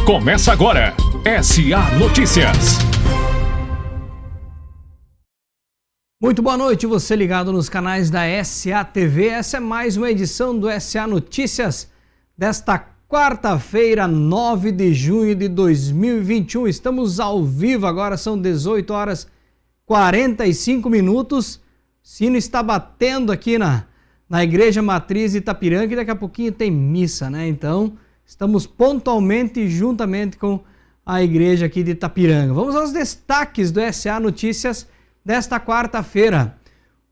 Começa agora, SA Notícias. Muito boa noite, você ligado nos canais da SA TV. Essa é mais uma edição do SA Notícias desta quarta-feira, 9 de junho de 2021. Estamos ao vivo agora, são 18 horas 45 minutos. O sino está batendo aqui na Igreja Matriz de Itapiranga e daqui a pouquinho tem missa, né? Então, estamos pontualmente juntamente com a igreja aqui de Itapiranga. Vamos aos destaques do SA Notícias desta quarta-feira.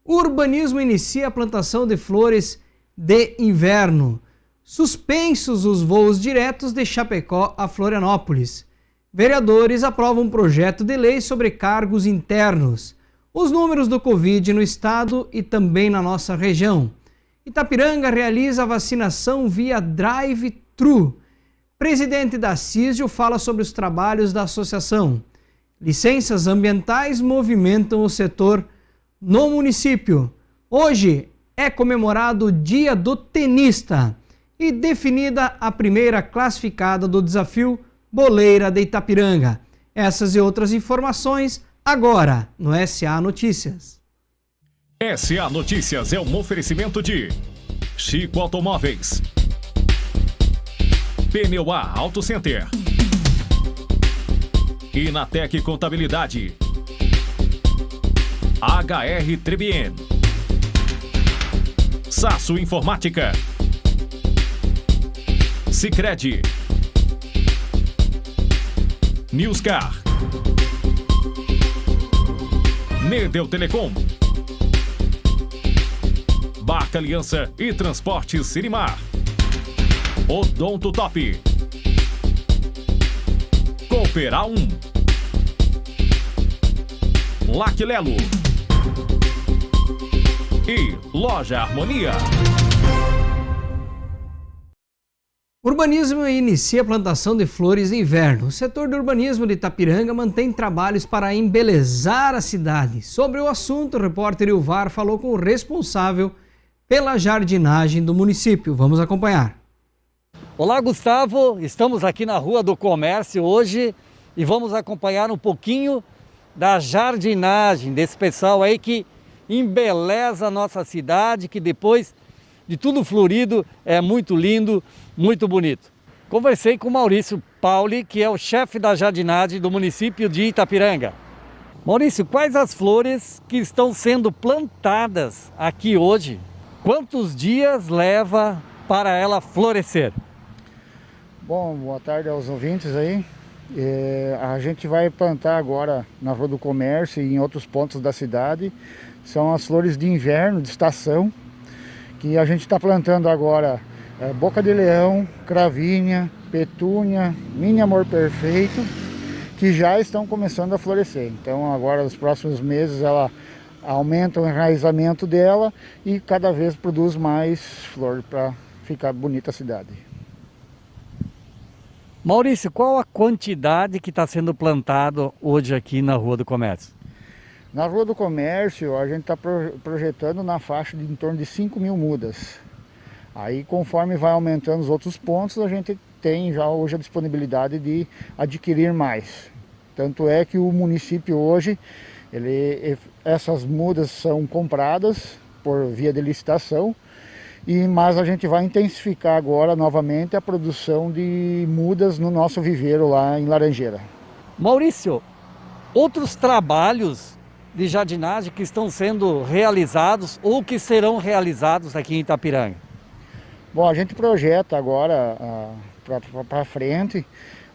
O urbanismo inicia a plantação de flores de inverno. Suspensos os voos diretos de Chapecó a Florianópolis. Vereadores aprovam um projeto de lei sobre cargos internos. Os números do Covid no estado e também na nossa região. Itapiranga realiza a vacinação via drive-thru. Presidente da CISIO fala sobre os trabalhos da associação. Licenças ambientais movimentam o setor no município. Hoje é comemorado o Dia do Tenista e definida a primeira classificada do desafio Boleira de Itapiranga. Essas e outras informações agora no SA Notícias. SA Notícias é um oferecimento de Chico Automóveis, Pneu A Auto Center, Inatec Contabilidade, HR Trebien, Sasso Informática, Sicredi, Newscar, Nedel Telecom, Barca Aliança e Transporte Cirimar, Odonto Top, Cooperar 1, Laquilelo e Loja Harmonia. Urbanismo inicia a plantação de flores de inverno. O setor do urbanismo de Itapiranga mantém trabalhos para embelezar a cidade. Sobre o assunto, o repórter Ilvar falou com o responsável pela jardinagem do município. Vamos acompanhar. Olá, Gustavo. Estamos aqui na Rua do Comércio hoje e vamos acompanhar um pouquinho da jardinagem desse pessoal aí que embeleza a nossa cidade, que depois de tudo florido é muito lindo, muito bonito. Conversei com o Maurício Pauli, que é o chefe da jardinagem do município de Itapiranga. Maurício, quais as flores que estão sendo plantadas aqui hoje? Quantos dias leva para ela florescer? Bom, boa tarde aos ouvintes aí. A gente vai plantar agora na Rua do Comércio e em outros pontos da cidade. São as flores de inverno, de estação, que a gente está plantando agora boca de leão, cravinha, petúnia, mini amor perfeito, que já estão começando a florescer. Então agora nos próximos meses ela aumenta o enraizamento dela e cada vez produz mais flor para ficar bonita a cidade. Maurício, qual a quantidade que está sendo plantado hoje aqui na Rua do Comércio? Na Rua do Comércio a gente está projetando na faixa de em torno de 5.000 mudas. Aí conforme vai aumentando os outros pontos, a gente tem já hoje a disponibilidade de adquirir mais. Tanto é que o município hoje, essas mudas são compradas por via de licitação, mas a gente vai intensificar agora novamente a produção de mudas no nosso viveiro lá em Laranjeira. Maurício, outros trabalhos de jardinagem que estão sendo realizados ou que serão realizados aqui em Itapiranga? Bom, a gente projeta agora para frente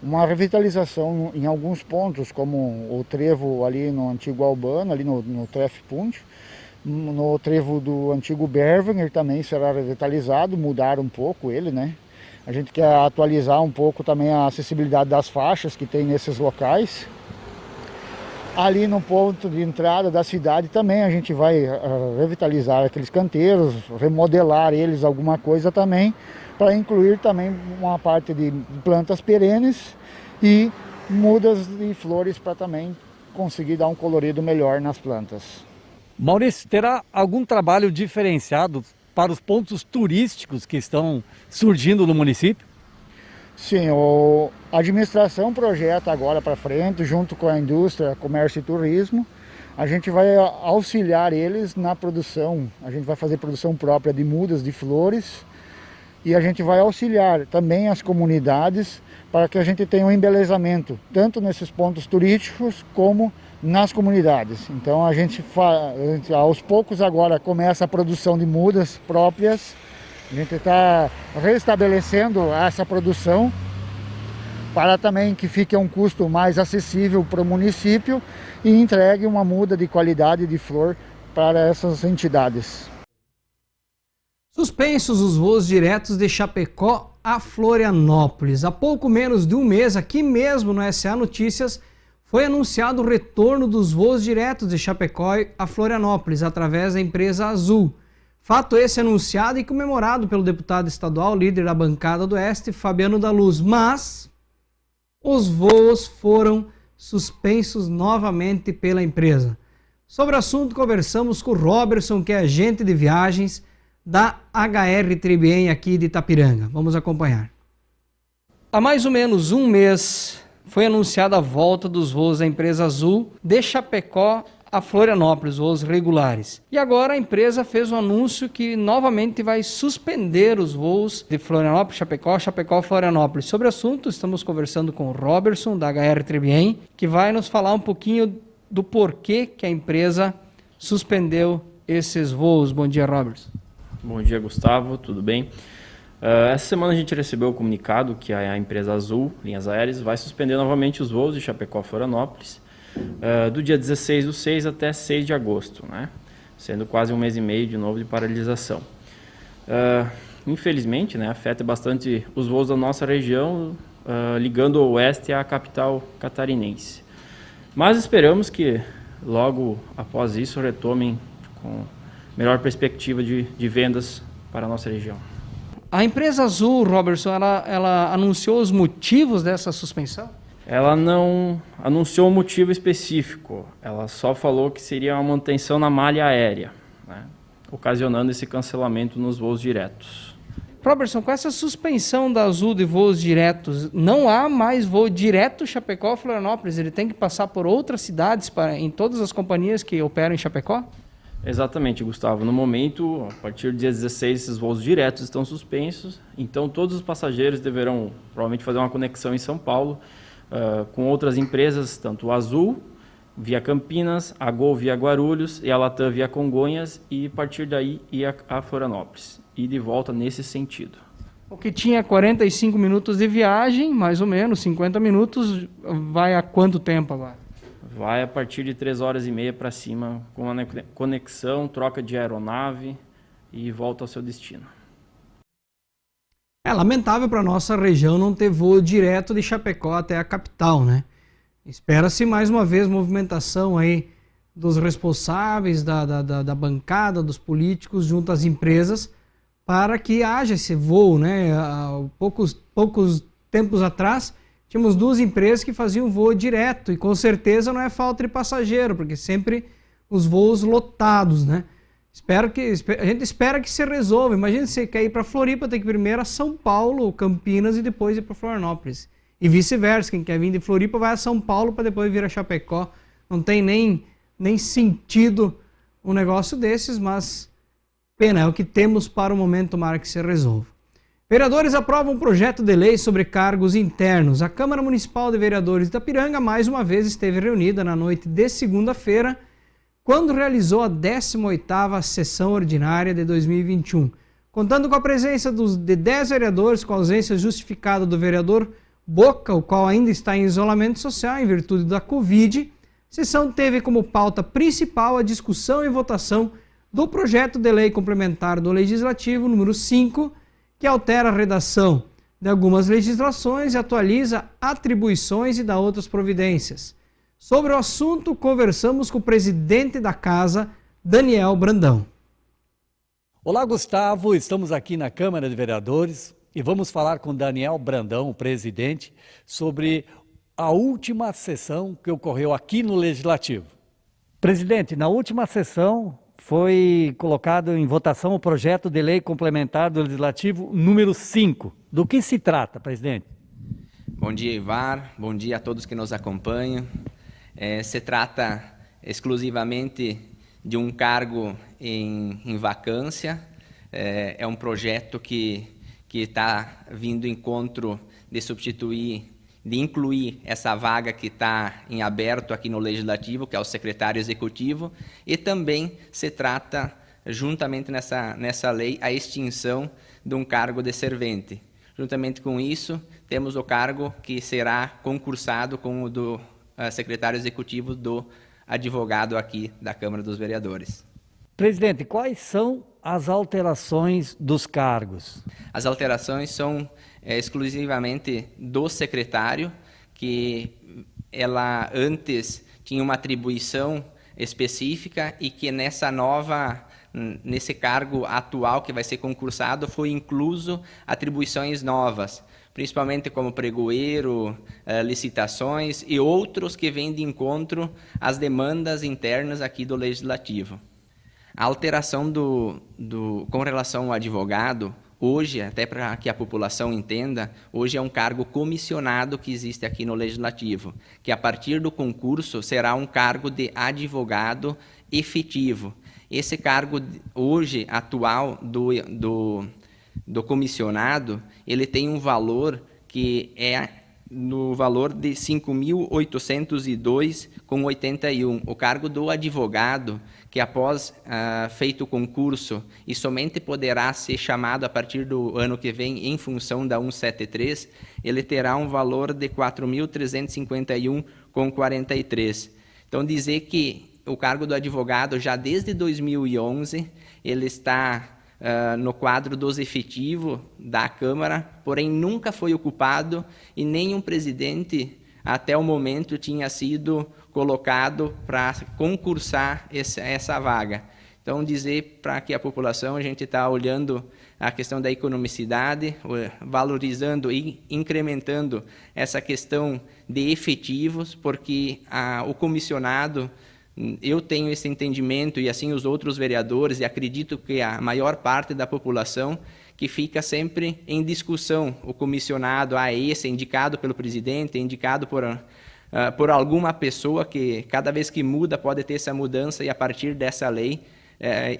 uma revitalização em alguns pontos, como o trevo ali no antigo Albano, ali no Treffpunkt, no trevo do antigo Berwanger também será revitalizado, mudar um pouco ele, né? A gente quer atualizar um pouco também a acessibilidade das faixas que tem nesses locais. Ali no ponto de entrada da cidade também a gente vai revitalizar aqueles canteiros, remodelar eles alguma coisa também, para incluir também uma parte de plantas perenes e mudas de flores para também conseguir dar um colorido melhor nas plantas. Maurício, terá algum trabalho diferenciado para os pontos turísticos que estão surgindo no município? Sim, a administração projeta agora para frente, junto com a indústria, comércio e turismo, a gente vai auxiliar eles na produção, a gente vai fazer produção própria de mudas de flores e a gente vai auxiliar também as comunidades para que a gente tenha um embelezamento, tanto nesses pontos turísticos como nas comunidades. Então a gente aos poucos agora começa a produção de mudas próprias. A gente está restabelecendo essa produção para também que fique a um custo mais acessível para o município e entregue uma muda de qualidade de flor para essas entidades. Suspensos os voos diretos de Chapecó a Florianópolis. Há pouco menos de um mês, aqui mesmo no SA Notícias, foi anunciado o retorno dos voos diretos de Chapecó a Florianópolis através da empresa Azul. Fato esse anunciado e comemorado pelo deputado estadual, líder da bancada do Oeste, Fabiano da Luz. Mas os voos foram suspensos novamente pela empresa. Sobre o assunto, conversamos com o Robertson, que é agente de viagens da HR Tribien aqui de Itapiranga. Vamos acompanhar. Há mais ou menos um mês foi anunciada a volta dos voos da empresa Azul de Chapecó a Florianópolis, voos regulares. E agora a empresa fez um anúncio que novamente vai suspender os voos de Florianópolis, Chapecó, Chapecó, Florianópolis. Sobre o assunto, estamos conversando com o Robertson, da HR Tribien, que vai nos falar um pouquinho do porquê que a empresa suspendeu esses voos. Bom dia, Robertson. Bom dia, Gustavo, tudo bem? Essa semana a gente recebeu o comunicado que a empresa Azul, Linhas Aéreas, vai suspender novamente os voos de Chapecó a Florianópolis do dia 16/6 até 6 de agosto, né? Sendo quase um mês e meio de novo de paralisação. Infelizmente, né, afeta bastante os voos da nossa região, ligando o oeste à capital catarinense. Mas esperamos que logo após isso retomem com melhor perspectiva de vendas para a nossa região. A empresa Azul, Robertson, ela anunciou os motivos dessa suspensão? Ela não anunciou um motivo específico, ela só falou que seria uma manutenção na malha aérea, né, ocasionando esse cancelamento nos voos diretos. Robertson, com essa suspensão da Azul de voos diretos, não há mais voo direto Chapecó-Florianópolis? Ele tem que passar por outras cidades em todas as companhias que operam em Chapecó? Exatamente, Gustavo. No momento, a partir do dia 16, esses voos diretos estão suspensos, então todos os passageiros deverão provavelmente fazer uma conexão em São Paulo com outras empresas, tanto o Azul via Campinas, a Gol via Guarulhos e a Latam via Congonhas, e a partir daí ir a Florianópolis, e de volta nesse sentido. O que tinha 45 minutos de viagem, mais ou menos, 50 minutos, vai a quanto tempo agora? Vai a partir de 3 horas e meia para cima, com uma conexão, troca de aeronave e volta ao seu destino. É lamentável para a nossa região não ter voo direto de Chapecó até a capital, né? Espera-se mais uma vez movimentação aí dos responsáveis, da bancada, dos políticos junto às empresas para que haja esse voo, né? Há poucos tempos atrás tínhamos 2 empresas que faziam voo direto e com certeza não é falta de passageiro, porque sempre os voos lotados, né? A gente espera que se resolva. Imagina você quer ir para Floripa, tem que ir primeiro a São Paulo, Campinas e depois ir para Florianópolis. E vice-versa, quem quer vir de Floripa vai a São Paulo para depois vir a Chapecó. Não tem nem sentido um negócio desses, mas pena, é o que temos para o momento, tomara que se resolva. Vereadores aprovam um projeto de lei sobre cargos internos. A Câmara Municipal de Vereadores de Itapiranga mais uma vez esteve reunida na noite de segunda-feira, quando realizou a 18ª sessão ordinária de 2021. Contando com a presença de 10 vereadores, com a ausência justificada do vereador Boca, o qual ainda está em isolamento social em virtude da Covid, a sessão teve como pauta principal a discussão e votação do projeto de lei complementar do Legislativo número 5, que altera a redação de algumas legislações e atualiza atribuições e dá outras providências. Sobre o assunto, conversamos com o presidente da Casa, Daniel Brandão. Olá, Gustavo. Estamos aqui na Câmara de Vereadores e vamos falar com Daniel Brandão, o presidente, sobre a última sessão que ocorreu aqui no Legislativo. Presidente, na última sessão foi colocado em votação o projeto de lei complementar do Legislativo número 5. Do que se trata, presidente? Bom dia, Ivar. Bom dia a todos que nos acompanham. Se trata exclusivamente de um cargo em vacância. É um projeto que está vindo em encontro de substituir, de incluir essa vaga que está em aberto aqui no Legislativo, que é o secretário executivo, e também se trata, juntamente nessa lei, a extinção de um cargo de servente. Juntamente com isso, temos o cargo que será concursado com o do secretário executivo do advogado aqui da Câmara dos Vereadores. Presidente, quais são as alterações dos cargos? As alterações são exclusivamente do secretário, que ela antes tinha uma atribuição específica e que nesse cargo atual que vai ser concursado foi incluso atribuições novas, principalmente como pregoeiro, licitações e outros que vêm de encontro às demandas internas aqui do Legislativo. A alteração com relação ao advogado, hoje, até para que a população entenda, hoje é um cargo comissionado que existe aqui no Legislativo, que a partir do concurso será um cargo de advogado efetivo. Esse cargo hoje, atual, do comissionado, ele tem um valor que é no valor de R$ 5.802,81. O cargo do advogado, que após feito o concurso e somente poderá ser chamado a partir do ano que vem em função da 173, ele terá um valor de R$ 4.351,43. Então, dizer que o cargo do advogado, já desde 2011, ele está no quadro dos efetivos da Câmara, porém nunca foi ocupado e nenhum presidente até o momento tinha sido colocado para concursar essa vaga. Então, dizer para que a população, a gente está olhando a questão da economicidade, valorizando e incrementando essa questão de efetivos, porque o comissionado, eu tenho esse entendimento, e assim os outros vereadores, e acredito que a maior parte da população, que fica sempre em discussão, o comissionado, esse é indicado pelo presidente, é indicado por alguma pessoa que cada vez que muda pode ter essa mudança, e a partir dessa lei,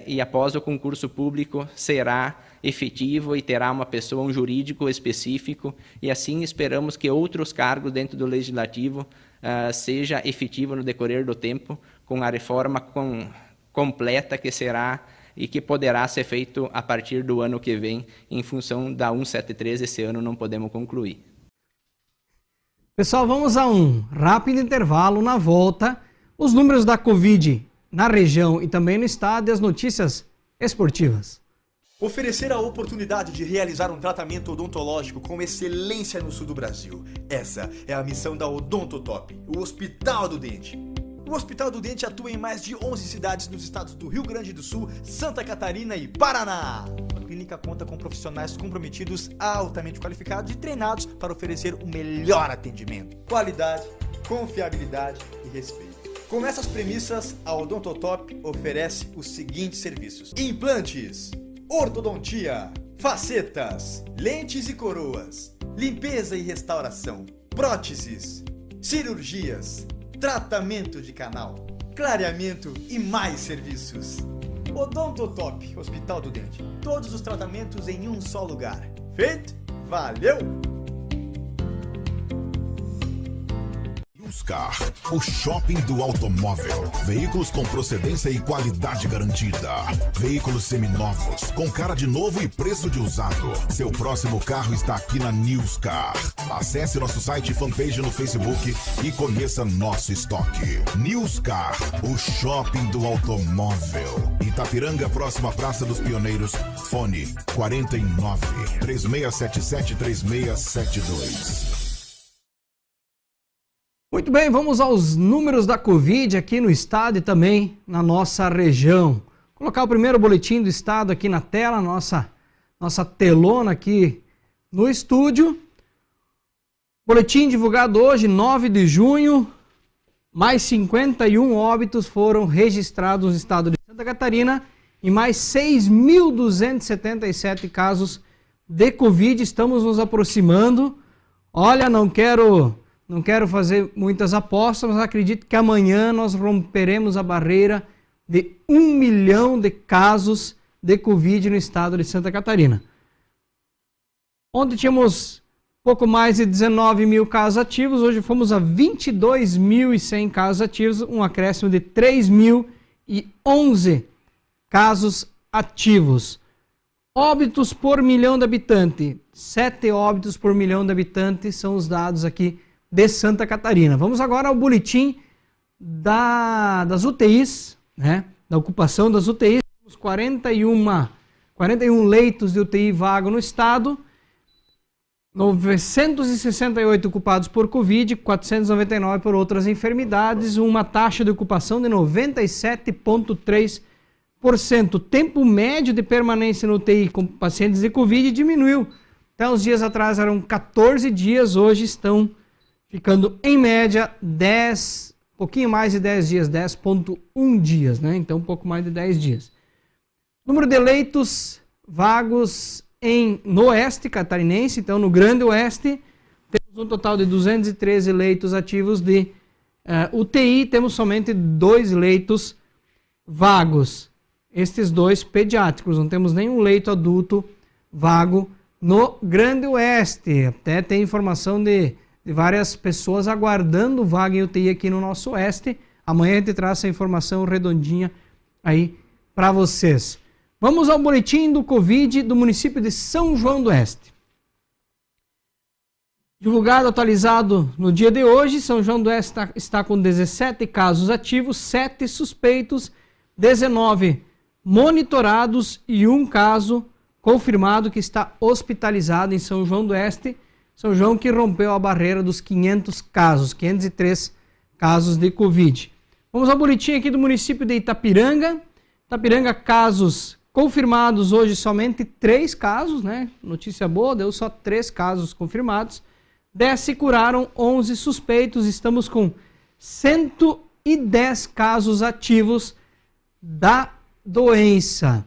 e após o concurso público, será efetivo e terá uma pessoa, um jurídico específico, e assim esperamos que outros cargos dentro do Legislativo seja efetivo no decorrer do tempo, com a reforma completa que será e que poderá ser feito a partir do ano que vem, em função da 173, esse ano não podemos concluir. Pessoal, vamos a um rápido intervalo. Na volta, os números da Covid na região e também no estado e as notícias esportivas. Oferecer a oportunidade de realizar um tratamento odontológico com excelência no sul do Brasil. Essa é a missão da Odontotop, o Hospital do Dente. O Hospital do Dente atua em mais de 11 cidades nos estados do Rio Grande do Sul, Santa Catarina e Paraná. A clínica conta com profissionais comprometidos, altamente qualificados e treinados para oferecer o melhor atendimento. Qualidade, confiabilidade e respeito. Com essas premissas, a Odontotop oferece os seguintes serviços: implantes, ortodontia, facetas, lentes e coroas, limpeza e restauração, próteses, cirurgias, tratamento de canal, clareamento e mais serviços. Odontotop, Hospital do Dente. Todos os tratamentos em um só lugar. Feito? Valeu! Newscar, o shopping do automóvel. Veículos com procedência e qualidade garantida. Veículos seminovos, com cara de novo e preço de usado. Seu próximo carro está aqui na Newscar. Acesse nosso site e fanpage no Facebook e conheça nosso estoque. Newscar, o shopping do automóvel. Itapiranga, próxima Praça dos Pioneiros. Fone 49 3677 3672. Muito bem, vamos aos números da Covid aqui no estado e também na nossa região. Vou colocar o primeiro boletim do estado aqui na tela, nossa telona aqui no estúdio. Boletim divulgado hoje, 9 de junho, mais 51 óbitos foram registrados no estado de Santa Catarina e mais 6.277 casos de Covid. Estamos nos aproximando, Olha, não quero fazer muitas apostas, mas acredito que amanhã nós romperemos a barreira de 1 milhão de casos de Covid no estado de Santa Catarina. Ontem tínhamos pouco mais de 19 mil casos ativos, hoje fomos a 22.100 casos ativos, um acréscimo de 3.011 casos ativos. Óbitos por milhão de habitantes, 7 óbitos por milhão de habitantes são os dados aqui de Santa Catarina. Vamos agora ao boletim das UTIs, né? Da ocupação das UTIs. Temos 41 leitos de UTI vago no estado, 968 ocupados por Covid, 499 por outras enfermidades, uma taxa de ocupação de 97,3%. O tempo médio de permanência no UTI com pacientes de Covid diminuiu. Até uns dias atrás eram 14 dias, hoje estão ficando em média 10, pouquinho mais de 10 dias, 10,1 dias, né? Então um pouco mais de 10 dias. Número de leitos vagos no oeste catarinense, então no Grande Oeste, temos um total de 213 leitos ativos de UTI, temos somente 2 leitos vagos, estes 2 pediátricos, não temos nenhum leito adulto vago no Grande Oeste. Até tem informação de várias pessoas aguardando vaga em UTI aqui no nosso Oeste. Amanhã a gente traz essa informação redondinha aí para vocês. Vamos ao boletim do Covid do município de São João do Oeste. Divulgado, atualizado no dia de hoje, São João do Oeste está com 17 casos ativos, 7 suspeitos, 19 monitorados e 1 caso confirmado que está hospitalizado em São João do Oeste. São João que rompeu a barreira dos 500 casos, 503 casos de Covid. Vamos ao boletim aqui do município de Itapiranga. Itapiranga, casos confirmados hoje, somente 3 casos, né? Notícia boa, deu só 3 casos confirmados. 10 se curaram, 11 suspeitos. Estamos com 110 casos ativos da doença.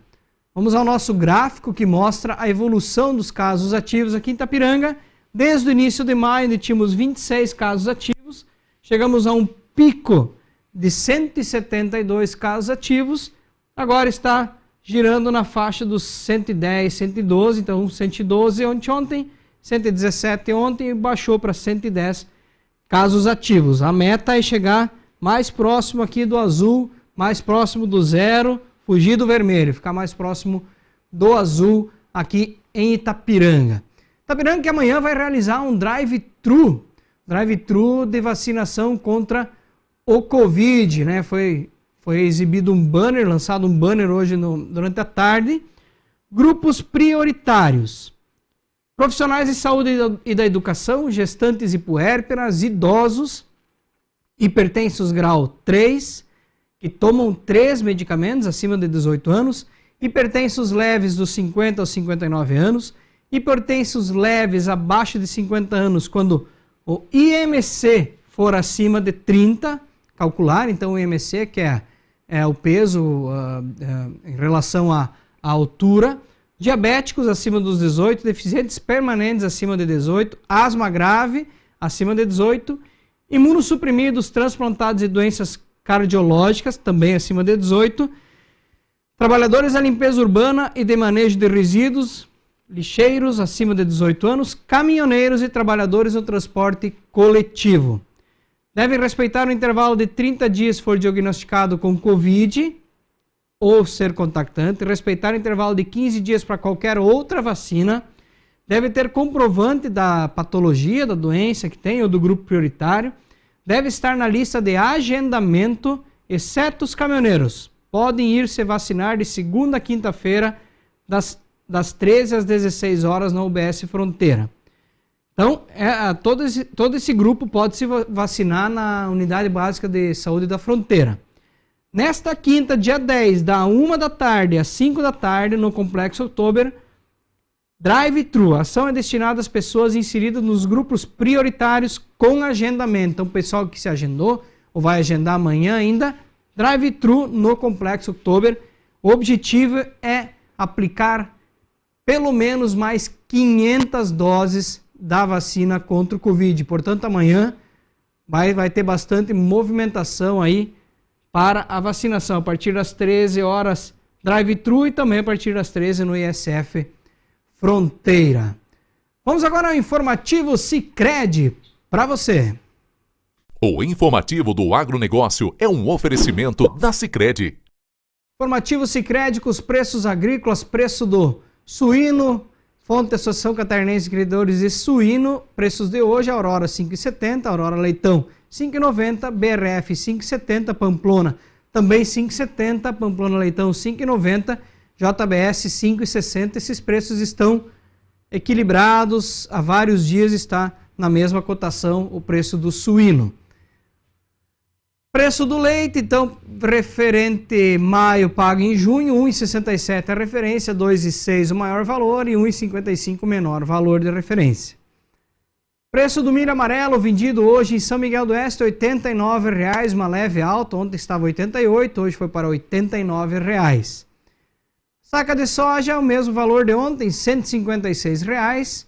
Vamos ao nosso gráfico que mostra a evolução dos casos ativos aqui em Itapiranga. Desde o início de maio, tínhamos 26 casos ativos. Chegamos a um pico de 172 casos ativos. Agora está girando na faixa dos 110, 112, então 112 ontem, 117 ontem e baixou para 110 casos ativos. A meta é chegar mais próximo aqui do azul, mais próximo do zero, fugir do vermelho, ficar mais próximo do azul aqui em Itapiranga. Itapiranga que amanhã vai realizar um drive-thru de vacinação contra o Covid, né? Foi exibido um banner, lançado um banner hoje durante a tarde. Grupos prioritários: profissionais de saúde e da educação, gestantes e puérperas, idosos, hipertensos grau 3, que tomam 3 medicamentos acima de 18 anos, hipertensos leves dos 50 aos 59 anos, hipertensos leves abaixo de 50 anos, quando o IMC for acima de 30, calcular, então o IMC, que é o peso em relação à altura, diabéticos acima dos 18, deficientes permanentes acima de 18, asma grave acima de 18, imunossuprimidos, transplantados e doenças cardiológicas também acima de 18, trabalhadores da limpeza urbana e de manejo de resíduos, lixeiros acima de 18 anos, caminhoneiros e trabalhadores no transporte coletivo. Devem respeitar o intervalo de 30 dias se for diagnosticado com Covid ou ser contactante, respeitar o intervalo de 15 dias para qualquer outra vacina, deve ter comprovante da patologia, da doença que tem ou do grupo prioritário, deve estar na lista de agendamento, exceto os caminhoneiros. Podem ir se vacinar de segunda a quinta-feira, das 13 às 16 horas na UBS Fronteira. Então, todo esse grupo pode se vacinar na Unidade Básica de Saúde da Fronteira. Nesta quinta, dia 10, da 1 da tarde às 5 da tarde, no Complexo Oktober, drive-thru. A ação é destinada às pessoas inseridas nos grupos prioritários com agendamento. Então, o pessoal que se agendou, ou vai agendar amanhã ainda, drive-thru no Complexo Oktober. O objetivo é aplicar pelo menos mais 500 doses da vacina contra o Covid. Portanto, amanhã vai ter bastante movimentação aí para a vacinação. A partir das 13 horas, drive-thru, e também a partir das 13 no ISF Fronteira. Vamos agora ao informativo Sicredi para você. O informativo do agronegócio é um oferecimento da Sicredi. Informativo Sicredi com os preços agrícolas, preço do suíno, fonte da Associação Catarinense de Criadores de Suíno, preços de hoje, Aurora 5,70, Aurora Leitão 5,90, BRF 5,70, Pamplona também 5,70, Pamplona Leitão 5,90, JBS 5,60. Esses preços estão equilibrados, há vários dias está na mesma cotação o preço do suíno. Preço do leite, então, referente maio pago em junho, 1,67 a referência, 2,6 o maior valor e 1,55 o menor valor de referência. Preço do milho amarelo vendido hoje em São Miguel do Oeste, R$ 89,00, uma leve alta, ontem estava R$ 88,00, hoje foi para R$ 89,00. Saca de soja, o mesmo valor de ontem, R$ 156,00.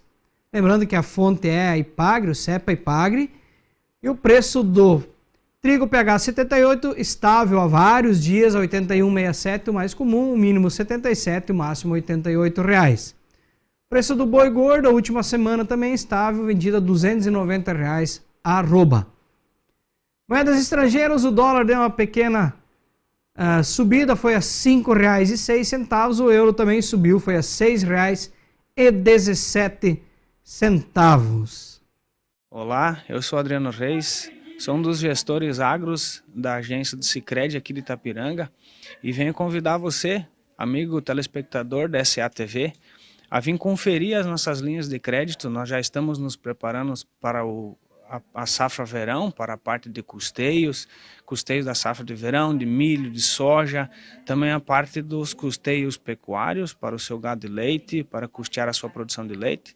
Lembrando que a fonte é a Ipagre, o CEPA Ipagre. E o preço do trigo PH 78, estável há vários dias, a 81,67, o mais comum, o mínimo 77, o máximo R$ 88,00. Preço do boi gordo, a última semana também estável, vendida R$ 290,00 a arroba. Moedas estrangeiras, o dólar deu uma pequena subida, foi a R$ 5,06, o euro também subiu, foi a R$ 6,17. Olá, eu sou Adriano Reis, sou um dos gestores agros da agência do Sicredi aqui de Itapiranga e venho convidar você, amigo telespectador da SA TV, a vir conferir as nossas linhas de crédito. Nós já estamos nos preparando para a safra verão, para a parte de custeios da safra de verão, de milho, de soja, também a parte dos custeios pecuários para o seu gado de leite, para custear a sua produção de leite.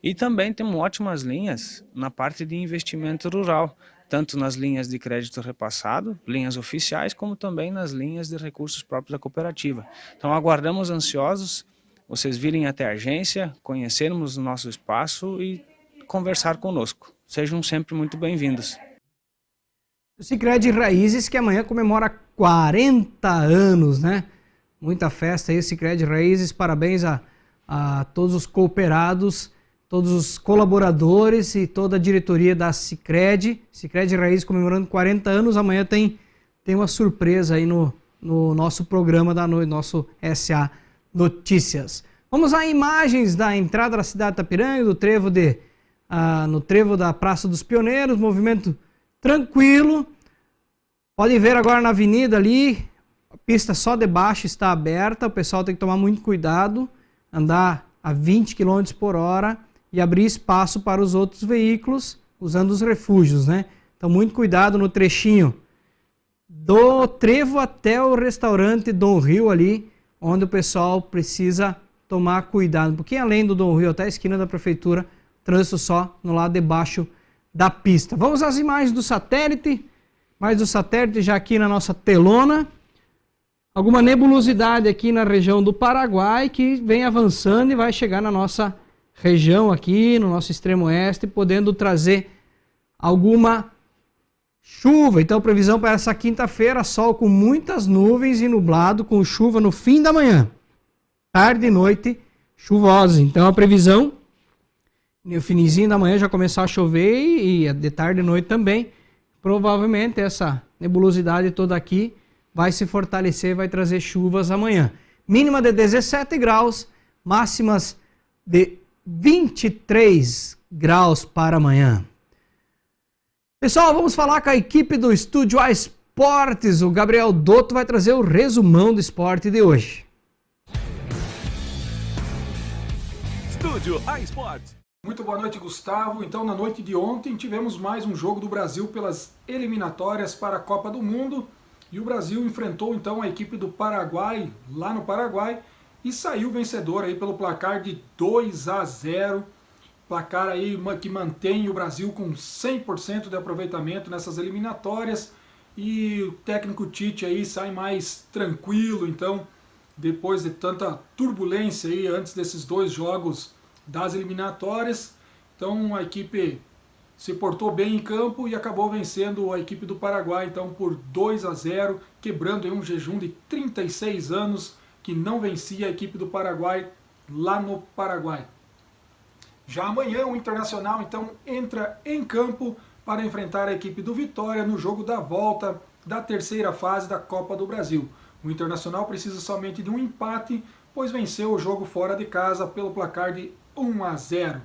E também temos ótimas linhas na parte de investimento rural, tanto nas linhas de crédito repassado, linhas oficiais, como também nas linhas de recursos próprios da cooperativa. Então aguardamos ansiosos vocês virem até a agência, conhecermos o nosso espaço e conversar conosco. Sejam sempre muito bem-vindos. O Sicredi Raízes, que amanhã comemora 40 anos, né? Muita festa aí, Sicredi Raízes. Parabéns a todos os cooperados, todos os colaboradores e toda a diretoria da Sicredi. Sicredi Raízes comemorando 40 anos. Amanhã tem uma surpresa aí no nosso programa da noite, nosso SA Notícias. Vamos a imagens da entrada da cidade de Itapiranga, do trevo no trevo da Praça dos Pioneiros, movimento tranquilo. Podem ver agora na avenida ali, a pista só de baixo está aberta, o pessoal tem que tomar muito cuidado, andar a 20 km por hora e abrir espaço para os outros veículos, usando os refúgios, né? Então muito cuidado no trechinho do trevo até o restaurante Dom Rio ali, onde o pessoal precisa tomar cuidado. Um pouquinho além do Dom Rio, até a esquina da prefeitura, trânsito só no lado de baixo da pista. Vamos às imagens do satélite. Mais do satélite já aqui na nossa telona. Alguma nebulosidade aqui na região do Paraguai que vem avançando e vai chegar na nossa região aqui, no nosso extremo oeste, podendo trazer alguma chuva. Então, previsão para essa quinta-feira, sol com muitas nuvens e nublado, com chuva no fim da manhã. Tarde e noite, chuvosa. Então, a previsão, no finzinho da manhã já começar a chover e de tarde e noite também. Provavelmente essa nebulosidade toda aqui vai se fortalecer, vai trazer chuvas amanhã. Mínima de 17 graus, máximas de 23 graus para amanhã. Pessoal, vamos falar com a equipe do Estúdio A Esportes. O Gabriel Dotto vai trazer o resumão do esporte de hoje. Estúdio A Esportes. Muito boa noite, Gustavo. Então, na noite de ontem, tivemos mais um jogo do Brasil pelas eliminatórias para a Copa do Mundo. E o Brasil enfrentou, então, a equipe do Paraguai, lá no Paraguai, e saiu vencedor aí pelo placar de 2-0. Placar aí que mantém o Brasil com 100% de aproveitamento nessas eliminatórias. E o técnico Tite aí sai mais tranquilo, então, depois de tanta turbulência aí antes desses dois jogos das eliminatórias. Então a equipe se portou bem em campo e acabou vencendo a equipe do Paraguai então por 2-0, quebrando aí um jejum de 36 anos que não vencia a equipe do Paraguai lá no Paraguai. Já amanhã o Internacional então entra em campo para enfrentar a equipe do Vitória no jogo da volta da terceira fase da Copa do Brasil. O Internacional precisa somente de um empate, pois venceu o jogo fora de casa pelo placar de 1-0.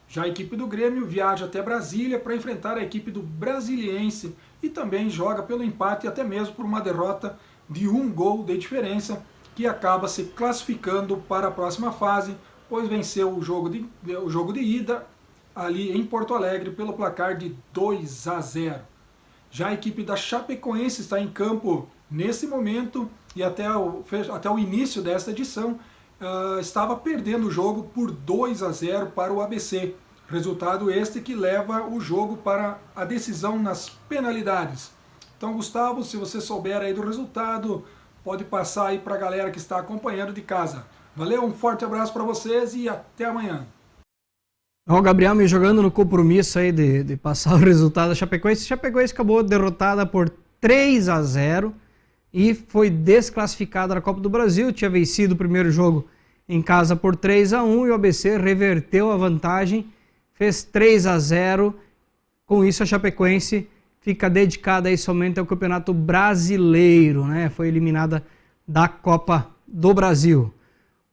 Já a equipe do Grêmio viaja até Brasília para enfrentar a equipe do Brasiliense e também joga pelo empate, até mesmo por uma derrota de 1 gol de diferença, que acaba se classificando para a próxima fase, pois venceu o jogo de ida ali em Porto Alegre pelo placar de 2-0. Já a equipe da Chapecoense está em campo nesse momento e até o início desta edição estava perdendo o jogo por 2-0 para o ABC. Resultado este que leva o jogo para a decisão nas penalidades. Então, Gustavo, se você souber aí do resultado, pode passar aí para a galera que está acompanhando de casa. Valeu, um forte abraço para vocês e até amanhã. O Gabriel me jogando no compromisso aí de passar o resultado da Chapecoense. A Chapecoense acabou derrotada por 3-0 e foi desclassificada da Copa do Brasil. Tinha vencido o primeiro jogo em casa por 3-1 e o ABC reverteu a vantagem, fez 3-0. Com isso a Chapecoense fica dedicada aí somente ao Campeonato Brasileiro, né? Foi eliminada da Copa do Brasil.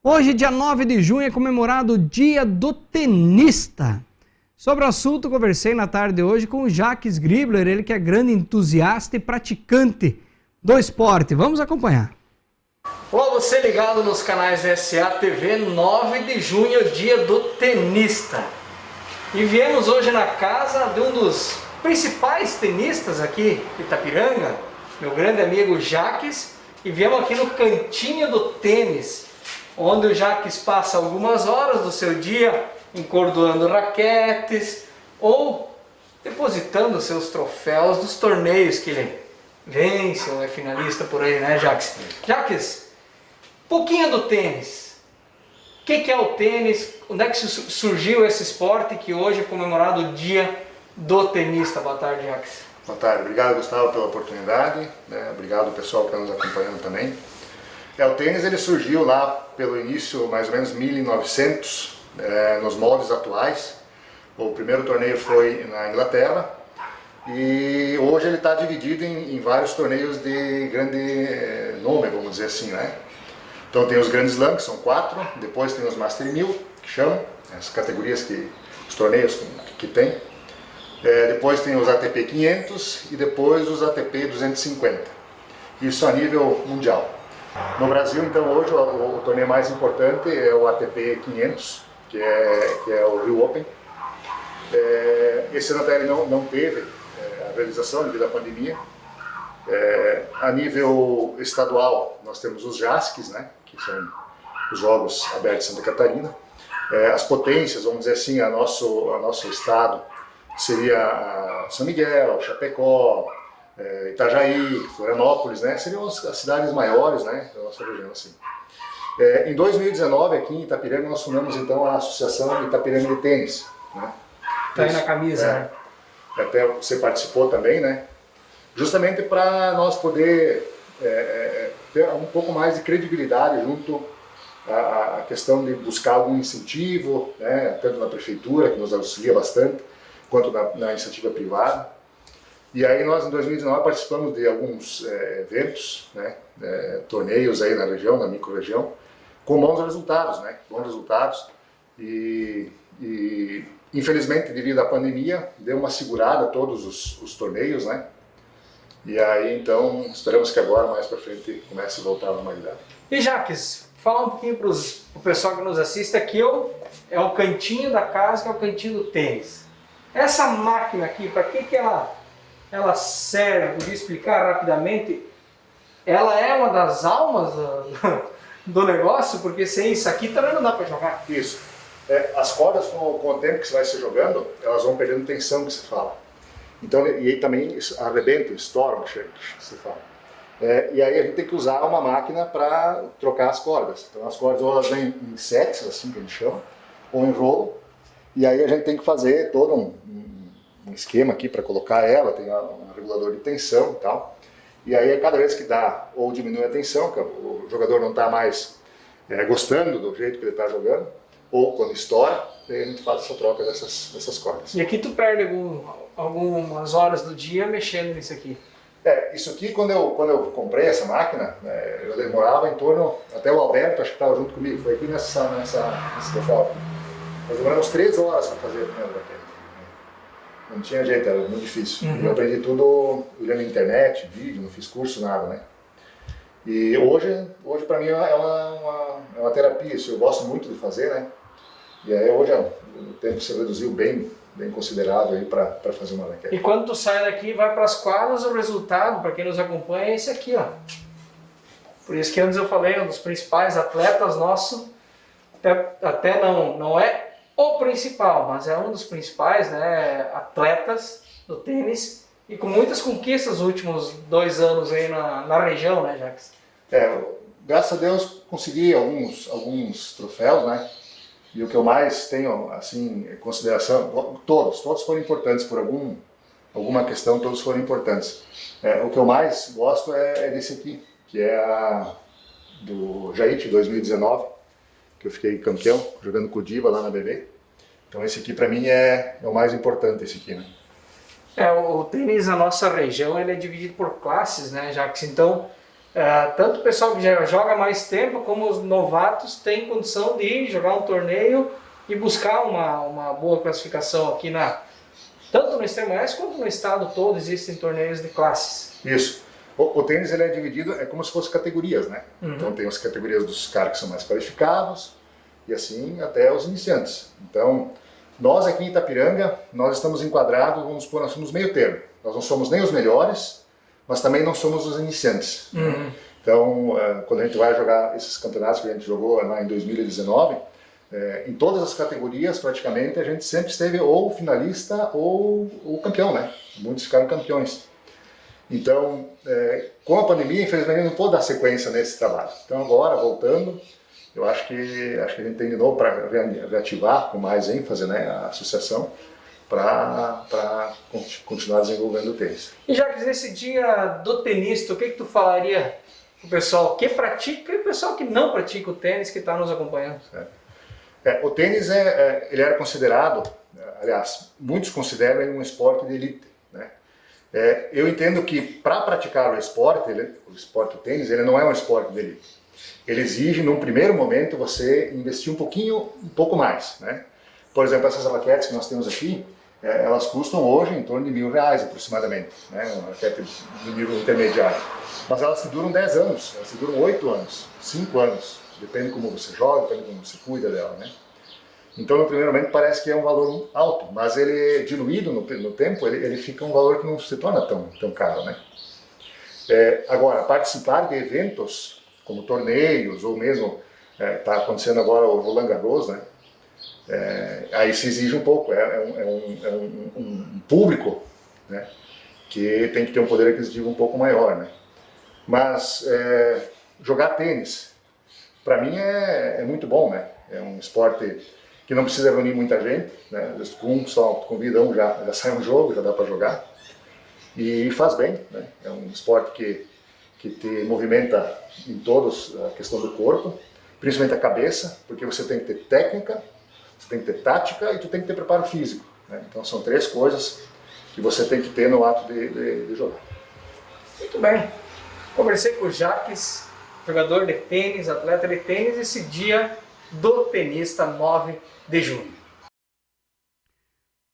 Hoje, dia 9 de junho, é comemorado o Dia do Tenista. Sobre o assunto, conversei na tarde de hoje com o Jacques Gribler, ele que é grande entusiasta e praticante do esporte. Vamos acompanhar. Olá, você ligado nos canais SA TV, 9 de junho, Dia do Tenista. E viemos hoje na casa de um dos principais tenistas aqui de Itapiranga, meu grande amigo Jacques, e viemos aqui no Cantinho do Tênis, onde o Jacques passa algumas horas do seu dia encordoando raquetes ou depositando seus troféus dos torneios que ele vence ou é finalista por aí, né, Jacques? Jacques, pouquinho do tênis. O que é o tênis? Onde é que surgiu esse esporte que hoje é comemorado o Dia do Tenista? Boa tarde, Jacques. Boa tarde, obrigado, Gustavo, pela oportunidade, né? Obrigado ao pessoal que está nos acompanhando também. O tênis ele surgiu lá pelo início, mais ou menos 1900, nos moldes atuais. O primeiro torneio foi na Inglaterra e hoje ele está dividido em vários torneios de grande nome, vamos dizer assim, né? Então tem os Grand Slam, que são 4, depois tem os Master 1000, que chamam, as categorias os torneios que tem. Depois tem os ATP 500 e depois os ATP 250. Isso a nível mundial. No Brasil, então, hoje o torneio mais importante é o ATP 500, que é o Rio Open. Esse ano até ele não teve a realização devido à pandemia. A nível estadual, nós temos os JASCs, né, que são os Jogos Abertos de Santa Catarina. As potências, vamos dizer assim, a nosso estado seria São Miguel, Chapecó, Itajaí, Florianópolis, né? Seriam as cidades maiores, né, da nossa região, assim. Em 2019, aqui em Itapiranga, nós fundamos então a Associação Itapiranga de Tênis, né? Tá aí na camisa, né? Até você participou também, né? Justamente para nós poder ter um pouco mais de credibilidade junto à questão de buscar algum incentivo, né? Tanto na prefeitura, que nos auxilia bastante, quanto na iniciativa privada. E aí nós, em 2019, participamos de alguns eventos, né, torneios aí na região, na micro-região, com bons resultados, né, e infelizmente, devido à pandemia, deu uma segurada a todos os torneios, né, e aí, então, esperamos que agora, mais para frente, comece a voltar à normalidade. E Jacques, fala um pouquinho para o pessoal que nos assiste, aqui é o cantinho da casa, que é o cantinho do tênis. Essa máquina aqui, para que ela serve? Podia explicar rapidamente? Ela é uma das almas do negócio, porque sem isso aqui também não dá para jogar. Isso. As cordas, com o tempo que você vai se jogando, elas vão perdendo tensão, que se fala. Então, e aí também arrebenta, estoura, que se fala. E aí a gente tem que usar uma máquina para trocar as cordas. Então as cordas ou elas vêm em sets, assim que a gente chama, ou em rolo. E aí a gente tem que fazer todo um esquema aqui para colocar ela, tem um regulador de tensão e tal. E aí cada vez que dá ou diminui a tensão, que o jogador não está mais gostando do jeito que ele está jogando, ou quando estoura, aí a gente faz essa troca dessas cordas. E aqui tu perde algumas horas do dia mexendo nisso aqui? Isso aqui, quando eu comprei essa máquina, eu demorava em torno, até o Alberto, acho que estava junto comigo, foi aqui nesse local. Nós demoramos 3 horas para fazer a primeira raquete. Não tinha jeito, era muito difícil. Eu aprendi tudo olhando na internet, vídeo, não fiz curso, nada, né? E hoje para mim é uma terapia, isso eu gosto muito de fazer, né? E aí hoje o tempo se reduziu bem considerável aí para fazer uma raquete. E quando tu sai daqui e vai para as quadras, o resultado, para quem nos acompanha, é esse aqui, ó. Por isso que antes eu falei, um dos principais atletas nossos, até não é o principal, mas é um dos principais, né, atletas do tênis e com muitas conquistas nos últimos 2 anos aí na região, né, Jacques? Graças a Deus consegui alguns troféus, né? E o que eu mais tenho, assim, em consideração, todos foram importantes por alguma questão, todos foram importantes. O que eu mais gosto é desse aqui, que é do JAIT 2019, que eu fiquei campeão, jogando com o Diva lá na BB. Então esse aqui para mim é o mais importante, esse aqui, né? O tênis na nossa região ele é dividido por classes, né, Jacques? Então, tanto o pessoal que já joga mais tempo, como os novatos têm condição de ir jogar um torneio e buscar uma boa classificação aqui tanto no Extremo Oeste quanto no estado todo existem torneios de classes. Isso. O tênis ele é dividido, como se fosse categorias, né? Então tem as categorias dos caras que são mais qualificados e assim até os iniciantes. Então nós aqui em Itapiranga, nós estamos enquadrados, vamos supor, nós somos meio termo. Nós não somos nem os melhores, mas também não somos os iniciantes. Então quando a gente vai jogar esses campeonatos que a gente jogou lá em 2019, em todas as categorias praticamente a gente sempre esteve ou finalista ou campeão, né? Muitos ficaram campeões. Então, com a pandemia, infelizmente, não pôde dar sequência nesse trabalho. Então, agora, voltando, eu acho que a gente tem de novo para reativar com mais ênfase, né, a associação para continuar desenvolvendo o tênis. E já que nesse dia do tenista, o que tu falaria para o pessoal que pratica e o pessoal que não pratica o tênis que está nos acompanhando? O tênis ele era considerado, aliás, muitos consideram ele um esporte de elite, né? Eu entendo que para praticar o esporte do tênis, ele não é um esporte de elite. Ele exige, num primeiro momento, você investir um pouco mais, né? Por exemplo, essas raquetes que nós temos aqui, elas custam hoje em torno de R$1.000 aproximadamente, né? Uma raquete do nível intermediário. Mas elas duram 10 anos, elas duram 8 anos, 5 anos, depende como você joga, depende como você cuida dela, né? Então, no primeiro momento, parece que é um valor alto, mas ele, diluído no tempo, ele fica um valor que não se torna tão caro, né? Agora, participar de eventos, como torneios, ou mesmo, está acontecendo agora o Roland Garros, né? Aí se exige um pouco, um público, né? Que tem que ter um poder aquisitivo um pouco maior, né? Mas jogar tênis, para mim é muito bom, né? É um esporte que não precisa reunir muita gente, né? Só convida já sai um jogo, já dá para jogar. E faz bem, né? É um esporte que te movimenta em todos a questão do corpo, principalmente a cabeça, porque você tem que ter técnica, você tem que ter tática e tu tem que ter preparo físico, né? Então são 3 coisas que você tem que ter no ato de jogar. Muito bem. Conversei com o Jacques, jogador de tênis, atleta de tênis, esse dia do tenista 9 de junho.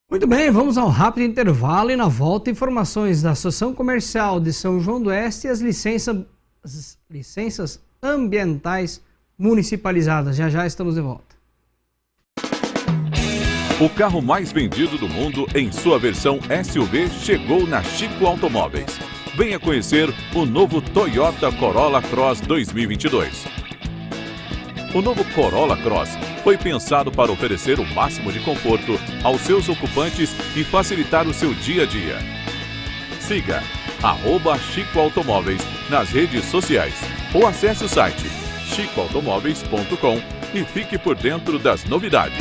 Muito bem, vamos ao rápido intervalo e na volta informações da Associação Comercial de São João do Oeste e as licenças ambientais municipalizadas. Já estamos de volta. O carro mais vendido do mundo em sua versão SUV chegou na Chico Automóveis. Venha conhecer o novo Toyota Corolla Cross 2022. O novo Corolla Cross foi pensado para oferecer o máximo de conforto aos seus ocupantes e facilitar o seu dia a dia. Siga @Chico Automóveis nas redes sociais ou acesse o site chicoautomóveis.com e fique por dentro das novidades.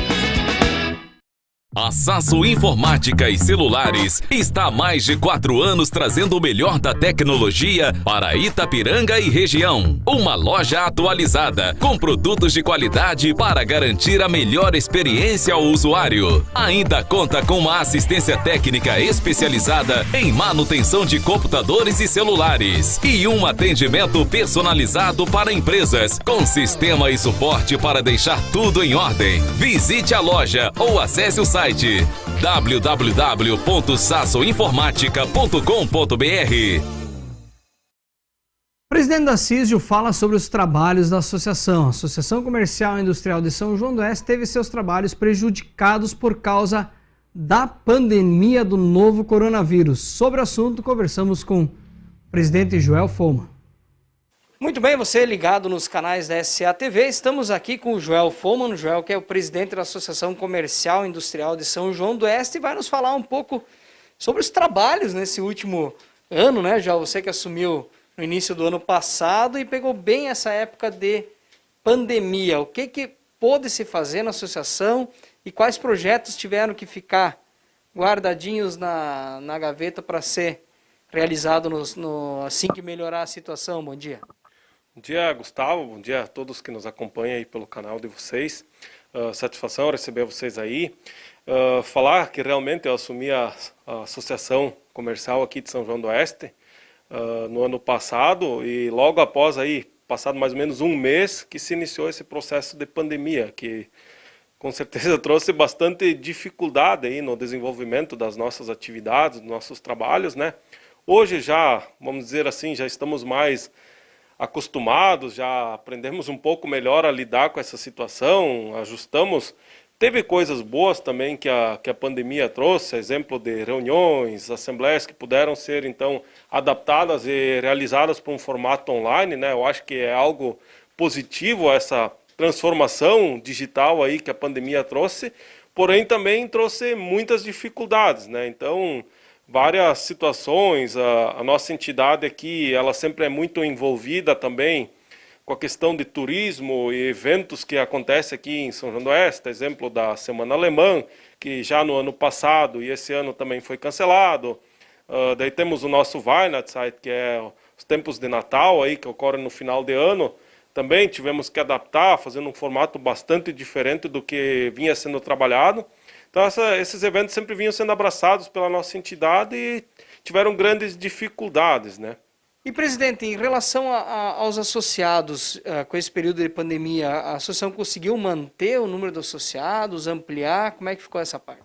A Sasso Informática e Celulares está há mais de 4 anos trazendo o melhor da tecnologia para Itapiranga e região. Uma loja atualizada, com produtos de qualidade para garantir a melhor experiência ao usuário. Ainda conta com uma assistência técnica especializada em manutenção de computadores e celulares. E um atendimento personalizado para empresas, com sistema e suporte para deixar tudo em ordem. Visite a loja ou acesse o site www.sassoinformatica.com.br. O presidente da CISIO fala sobre os trabalhos da associação. A Associação Comercial e Industrial de São João do Oeste teve seus trabalhos prejudicados por causa da pandemia do novo coronavírus. Sobre o assunto, conversamos com o presidente Joel Foma. Muito bem, você ligado nos canais da SA-TV, estamos aqui com o Joel Foman, o Joel que é o presidente da Associação Comercial e Industrial de São João do Oeste e vai nos falar um pouco sobre os trabalhos nesse último ano, né, Joel? Você que assumiu no início do ano passado e pegou bem essa época de pandemia. O que pôde se fazer na associação e quais projetos tiveram que ficar guardadinhos na gaveta para ser realizado assim que melhorar a situação? Bom dia. Bom dia, Gustavo. Bom dia a todos que nos acompanham aí pelo canal de vocês. Satisfação receber vocês aí. Falar que realmente eu assumi a Associação Comercial aqui de São João do Oeste no ano passado e logo após aí, passado mais ou menos um mês, que se iniciou esse processo de pandemia, que com certeza trouxe bastante dificuldade aí no desenvolvimento das nossas atividades, dos nossos trabalhos, né? Hoje já, vamos dizer assim, já estamos mais acostumados, já aprendemos um pouco melhor a lidar com essa situação, ajustamos. Teve coisas boas também que a pandemia trouxe, exemplo de reuniões, assembleias que puderam ser então adaptadas e realizadas para um formato online, né? Eu acho que é algo positivo essa transformação digital aí que a pandemia trouxe, porém também trouxe muitas dificuldades, né? Então, várias situações, a nossa entidade aqui, ela sempre é muito envolvida também com a questão de turismo e eventos que acontecem aqui em São João do Oeste, exemplo da Semana Alemã, que já no ano passado e esse ano também foi cancelado. Daí temos o nosso Weihnachtszeit, que é os tempos de Natal aí, que ocorrem no final de ano. Também tivemos que adaptar, fazendo um formato bastante diferente do que vinha sendo trabalhado. Então esses eventos sempre vinham sendo abraçados pela nossa entidade e tiveram grandes dificuldades, né? E, presidente, em relação aos associados, com esse período de pandemia, a associação conseguiu manter o número de associados, ampliar? Como é que ficou essa parte?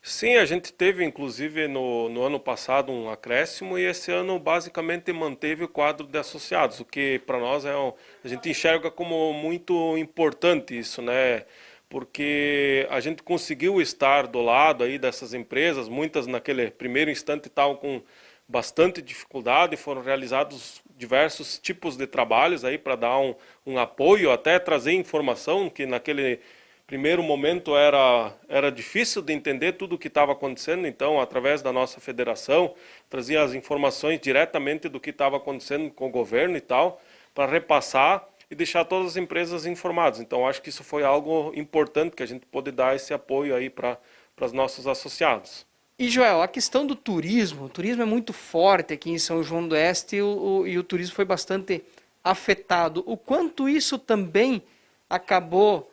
Sim, a gente teve, inclusive, no ano passado um acréscimo e esse ano basicamente manteve o quadro de associados, o que para nós a gente enxerga como muito importante isso, né? Porque a gente conseguiu estar do lado aí dessas empresas, muitas naquele primeiro instante estavam com bastante dificuldade, foram realizados diversos tipos de trabalhos aí para dar um apoio, até trazer informação, que naquele primeiro momento era difícil de entender tudo o que estava acontecendo, então através da nossa federação, trazia as informações diretamente do que estava acontecendo com o governo e tal, para repassar e deixar todas as empresas informadas. Então acho que isso foi algo importante, que a gente pôde dar esse apoio aí para os nossos associados. E, Joel, a questão do turismo, o turismo é muito forte aqui em São João do Oeste e o turismo foi bastante afetado. O quanto isso também acabou,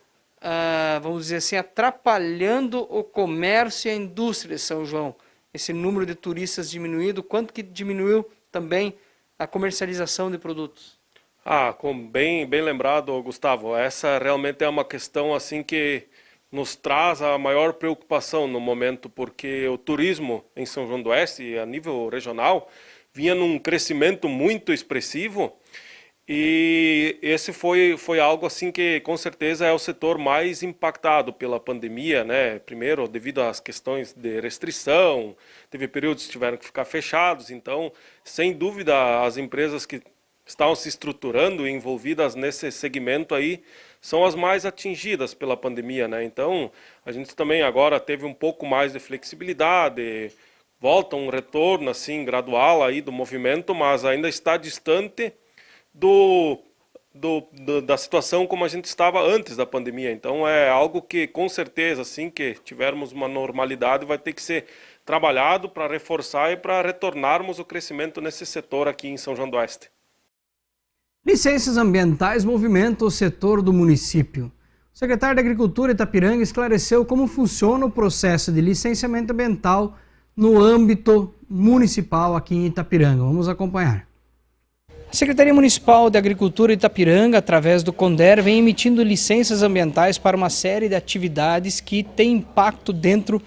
vamos dizer assim, atrapalhando o comércio e a indústria de São João? Esse número de turistas diminuído, quanto que diminuiu também a comercialização de produtos? Bem lembrado, Gustavo. Essa realmente é uma questão assim que nos traz a maior preocupação no momento, porque o turismo em São João do Oeste, a nível regional, vinha num crescimento muito expressivo e esse foi algo assim que com certeza é o setor mais impactado pela pandemia, né? Primeiro, devido às questões de restrição, teve períodos que tiveram que ficar fechados, então, sem dúvida, as empresas que estavam se estruturando e envolvidas nesse segmento aí são as mais atingidas pela pandemia, né? Então, a gente também agora teve um pouco mais de flexibilidade, volta um retorno assim gradual aí do movimento, mas ainda está distante da situação como a gente estava antes da pandemia. Então é algo que, com certeza, assim que tivermos uma normalidade, vai ter que ser trabalhado para reforçar e para retornarmos o crescimento nesse setor aqui em São João do Oeste. Licenças ambientais movimentam o setor do município. O secretário de Agricultura Itapiranga esclareceu como funciona o processo de licenciamento ambiental no âmbito municipal aqui em Itapiranga. Vamos acompanhar. A Secretaria Municipal de Agricultura Itapiranga, através do CONDER, vem emitindo licenças ambientais para uma série de atividades que têm impacto dentro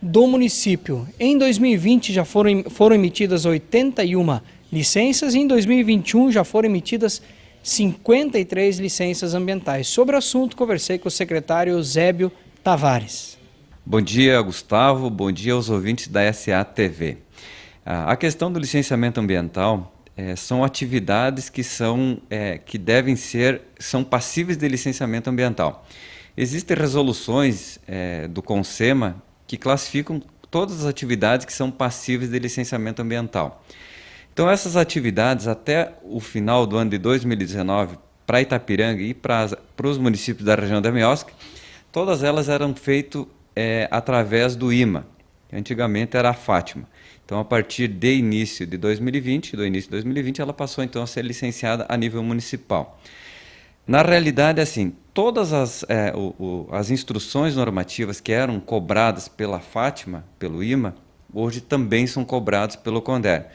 do município. Em 2020 já foram emitidas 81 licenças e em 2021 já foram emitidas 53 licenças ambientais. Sobre o assunto, conversei com o secretário Zébio Tavares. Bom dia, Gustavo. Bom dia aos ouvintes da SA-TV. A questão do licenciamento ambiental são atividades que são passíveis de licenciamento ambiental. Existem resoluções do CONSEMA que classificam todas as atividades que são passíveis de licenciamento ambiental. Então essas atividades até o final do ano de 2019 para Itapiranga e para os municípios da região da Miosca, todas elas eram feitas através do IMA, que antigamente era a Fátima. Então, a partir do início de 2020, ela passou então a ser licenciada a nível municipal. Na realidade, assim, todas as instruções normativas que eram cobradas pela Fátima, pelo IMA, hoje também são cobradas pelo CONDER.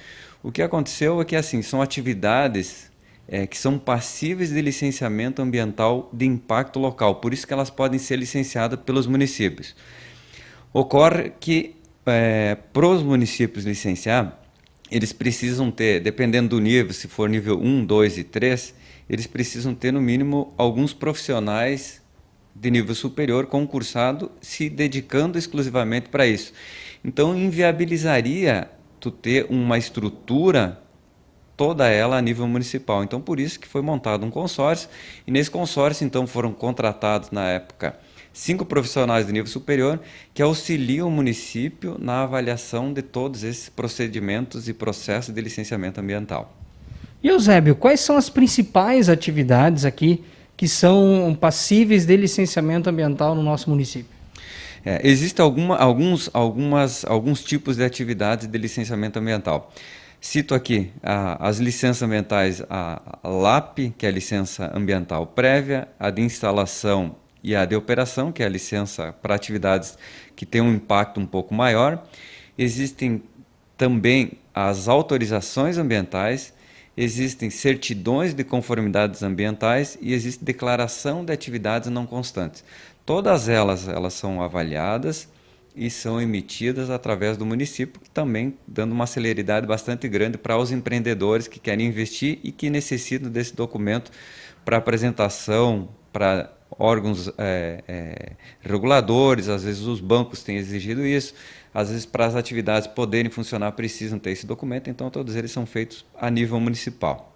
O que aconteceu é que, assim, são atividades que são passíveis de licenciamento ambiental de impacto local, por isso que elas podem ser licenciadas pelos municípios. Ocorre que para os municípios licenciar, eles precisam ter, dependendo do nível, se for nível 1, 2 e 3, eles precisam ter no mínimo alguns profissionais de nível superior concursado se dedicando exclusivamente para isso. Então inviabilizaria tu ter uma estrutura toda ela a nível municipal. Então por isso que foi montado um consórcio e nesse consórcio então foram contratados na época 5 profissionais de nível superior que auxiliam o município na avaliação de todos esses procedimentos e processos de licenciamento ambiental. E Eusébio, quais são as principais atividades aqui que são passíveis de licenciamento ambiental no nosso município? Existem alguns tipos de atividades de licenciamento ambiental. Cito aqui as licenças ambientais, a LAP, que é a licença ambiental prévia, a de instalação e a de operação, que é a licença para atividades que têm um impacto um pouco maior. Existem também as autorizações ambientais, existem certidões de conformidades ambientais e existe declaração de atividades não constantes. Todas elas são avaliadas e são emitidas através do município, também dando uma celeridade bastante grande para os empreendedores que querem investir e que necessitam desse documento para apresentação, para órgãos reguladores, às vezes os bancos têm exigido isso, às vezes para as atividades poderem funcionar precisam ter esse documento, então todos eles são feitos a nível municipal.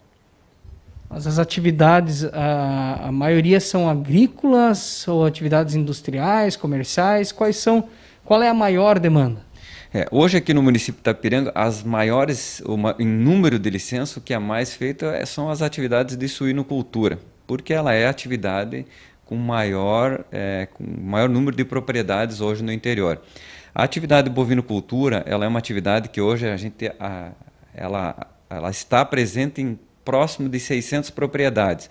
Mas as atividades, a maioria são agrícolas ou atividades industriais, comerciais, qual é a maior demanda? Hoje aqui no município de Itapiranga, as maiores, em número de licenças, o que é mais feito são as atividades de suinocultura, porque ela é a atividade com maior número de propriedades hoje no interior. A atividade de bovinocultura, ela é uma atividade que hoje ela está presente em próximo de 600 propriedades.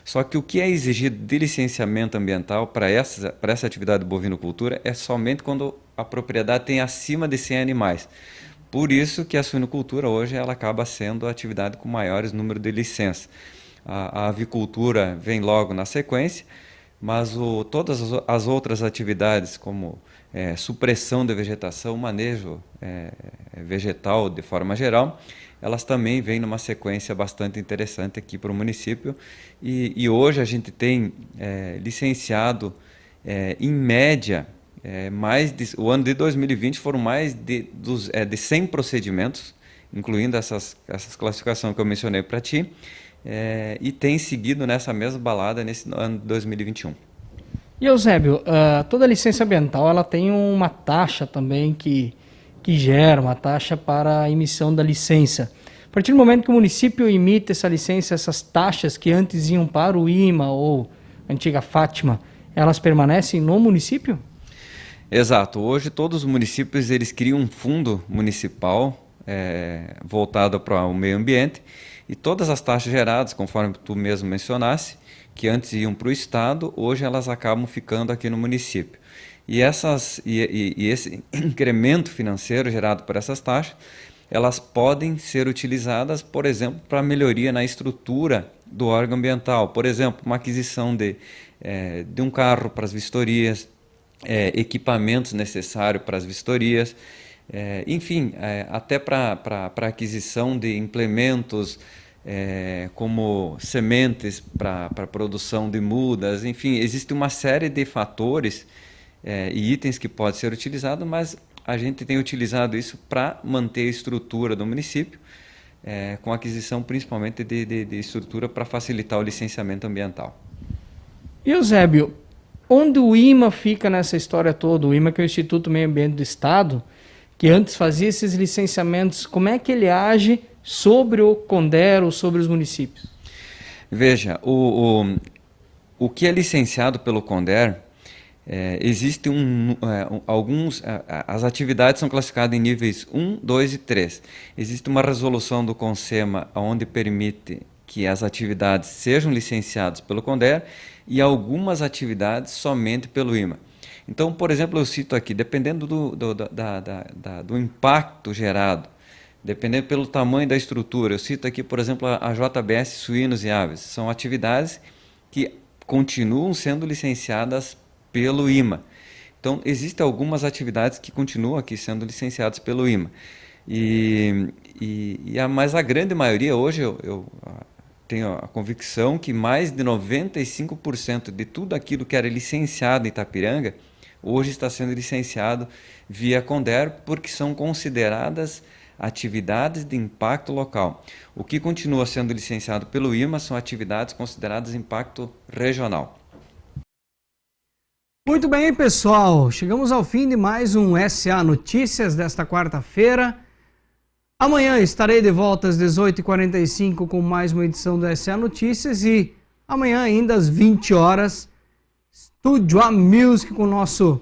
Só que o que é exigido de licenciamento ambiental para essa atividade de bovinocultura é somente quando a propriedade tem acima de 100 animais. Por isso que a suinocultura hoje ela acaba sendo a atividade com maiores número de licenças. A avicultura vem logo na sequência, mas todas as outras atividades como supressão de vegetação, manejo vegetal de forma geral, elas também vêm numa sequência bastante interessante aqui para o município e hoje a gente tem licenciado em média o ano de 2020 foram mais de 100 procedimentos, incluindo essas classificações que eu mencionei para ti, e tem seguido nessa mesma balada nesse ano de 2021. E Eusébio, toda licença ambiental ela tem uma taxa também que gera uma taxa para a emissão da licença. A partir do momento que o município emite essa licença, essas taxas que antes iam para o IMA ou a antiga Fátima, elas permanecem no município? Exato. Hoje todos os municípios eles criam um fundo municipal voltado para o meio ambiente e todas as taxas geradas, conforme tu mesmo mencionasse, que antes iam para o Estado, hoje elas acabam ficando aqui no município. E esse incremento financeiro gerado por essas taxas, elas podem ser utilizadas, por exemplo, para melhoria na estrutura do órgão ambiental. Por exemplo, uma aquisição de um carro para as vistorias, equipamentos necessários para as vistorias, enfim, até para aquisição de implementos como sementes para a produção de mudas, enfim, existe uma série de fatores e itens que podem ser utilizados, mas a gente tem utilizado isso para manter a estrutura do município, com aquisição principalmente de estrutura para facilitar o licenciamento ambiental. E Eusébio, onde o IMA fica nessa história toda? O IMA, que é o Instituto Meio Ambiente do Estado, que antes fazia esses licenciamentos, como é que ele age sobre o CONDER ou sobre os municípios? Veja, o que é licenciado pelo CONDER, existe as atividades são classificadas em níveis 1, 2 e 3. Existe uma resolução do CONSEMA onde permite que as atividades sejam licenciadas pelo CONDER e algumas atividades somente pelo IMA. Então, por exemplo, eu cito aqui, dependendo do impacto gerado, dependendo pelo tamanho da estrutura, eu cito aqui, por exemplo, a JBS Suínos e Aves. São atividades que continuam sendo licenciadas pelo IMA. Então, existem algumas atividades que continuam aqui sendo licenciadas pelo IMA. Mas a grande maioria, hoje, eu tenho a convicção que mais de 95% de tudo aquilo que era licenciado em Itapiranga, hoje está sendo licenciado via CONDER, porque são consideradas atividades de impacto local. O que continua sendo licenciado pelo IMA são atividades consideradas de impacto regional. Muito bem, pessoal. Chegamos ao fim de mais um SA Notícias desta quarta-feira. Amanhã estarei de volta às 18h45 com mais uma edição do SA Notícias e amanhã ainda às 20 horas, Estúdio A Music com o nosso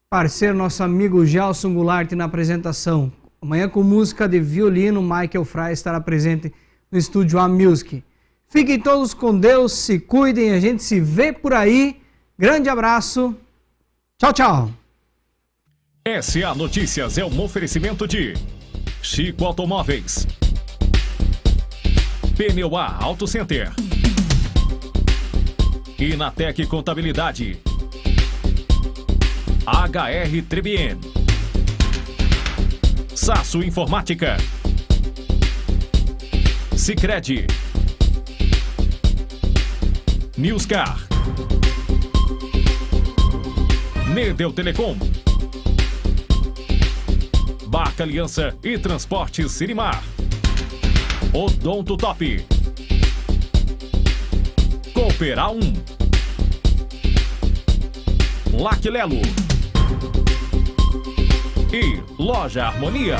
parceiro, nosso amigo Gelson Goulart na apresentação. Amanhã com música de violino, Michael Fry estará presente no Estúdio A Music. Fiquem todos com Deus, se cuidem, a gente se vê por aí. Grande abraço. Tchau, tchau. SA Notícias é um oferecimento de Chico Automóveis, Pneu A Auto Center, Inatec Contabilidade, HR Trebien, Sasso Informática, Sicredi, Newscar, Nedel Telecom, Barca Aliança e Transporte Cirimar, Odonto Top, Cooperar 1, Laquilelo e Loja Harmonia.